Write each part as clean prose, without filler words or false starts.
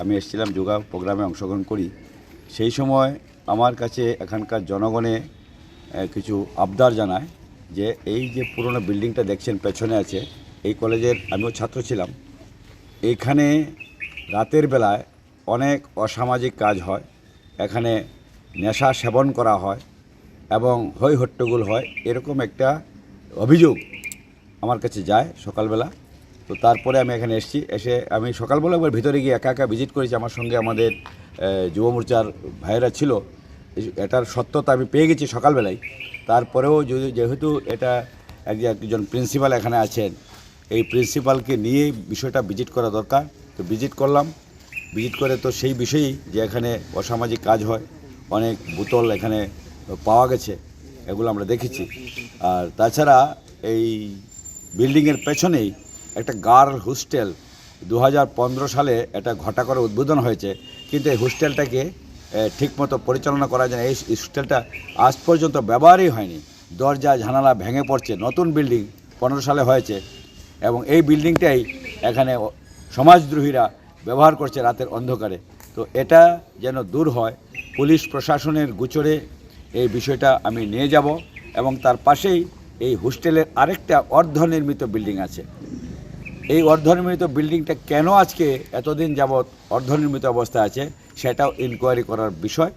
আমি এসেছিলাম যোগা প্রোগ্রামে অংশগ্রহণ করি। সেই সময় আমার কাছে এখানকার জনগণে কিছু আবদার জানায় যে এই যে পুরনো বিল্ডিংটা দেখছেন পেছনে আছে, এই কলেজের আমিও ছাত্র ছিলাম। এইখানে রাতের বেলায় অনেক অসামাজিক কাজ হয়, এখানে নেশা সেবন করা হয় এবং হই হট্টগোল হয়, এরকম একটা অভিযোগ আমার কাছে যায় সকালবেলা। তো তারপরে আমি এখানে এসে আমি সকালবেলা একবার ভিতরে গিয়ে একা একা ভিজিট করেছি। আমার সঙ্গে আমাদের যুব মোর্চার ভাইয়েরা ছিল। এটার সত্যতা আমি পেয়ে গেছি সকালবেলায়। তারপরেও যেহেতু এটা একজন প্রিন্সিপাল এখানে আছেন, এই প্রিন্সিপালকে নিয়ে বিষয়টা ভিজিট করা দরকার। তো ভিজিট করলাম, ভিজিট করে তো সেই বিষয়েই যে এখানে অসামাজিক কাজ হয়, অনেক বোতল এখানে পাওয়া গেছে, এগুলো আমরা দেখেছি। আর তাছাড়া এই বিল্ডিংয়ের পেছনেই একটা গার্ল হোস্টেল 2015 সালে এটা ঘটা করে উদ্বোধন হয়েছে, কিন্তু এই হোস্টেলটাকে ঠিকমতো পরিচালনা করা যায় না। এই হোস্টেলটা আজ পর্যন্ত ব্যবহারই হয়নি, দরজা জানালা ভেঙে পড়ছে। নতুন বিল্ডিং 15 সালে হয়েছে এবং এই বিল্ডিংটাই এখানে সমাজদ্রোহীরা ব্যবহার করছে রাতের অন্ধকারে। তো এটা যেন দূর হয়, পুলিশ প্রশাসনের গোচরে এই বিষয়টা আমি নিয়ে যাব। এবং তার পাশেই এই হোস্টেলের আরেকটা অর্ধনির্মিত বিল্ডিং আছে। এই অর্ধনির্মিত বিল্ডিংটা কেন আজকে এতদিন যাবৎ অর্ধনির্মিত অবস্থায় আছে সেটাও ইনকোয়ারি করার বিষয়।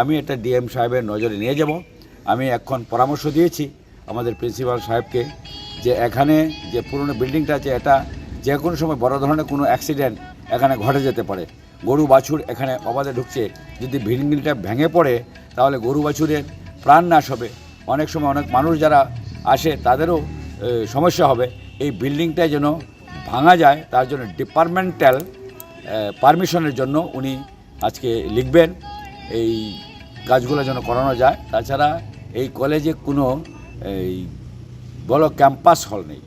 আমি এটা ডিএম সাহেবের নজরে নিয়ে যাব। আমি এখন পরামর্শ দিয়েছি আমাদের প্রিন্সিপাল সাহেবকে যে এখানে যে পুরনো বিল্ডিংটা আছে, এটা যে কোনো সময় বড় ধরনের কোনো অ্যাক্সিডেন্ট এখানে ঘটে যেতে পারে। গরু বাছুর এখানে অবাধে ঢুকছে, যদি বিল্ডিংটা ভেঙে পড়ে তাহলে গরু বাছুরের প্রাণ নাশ হবে। অনেক সময় অনেক মানুষ যারা আসে তাদেরও সমস্যা হবে। এই বিল্ডিংটা যেন ভাঙা যায় তার জন্য ডিপার্টমেন্টাল পারমিশনের জন্য উনি আজকে লিখবেন, এই কাজগুলো যেন করানো যায়। তাছাড়া এই কলেজে কোনো বড় ক্যাম্পাস হল নেই।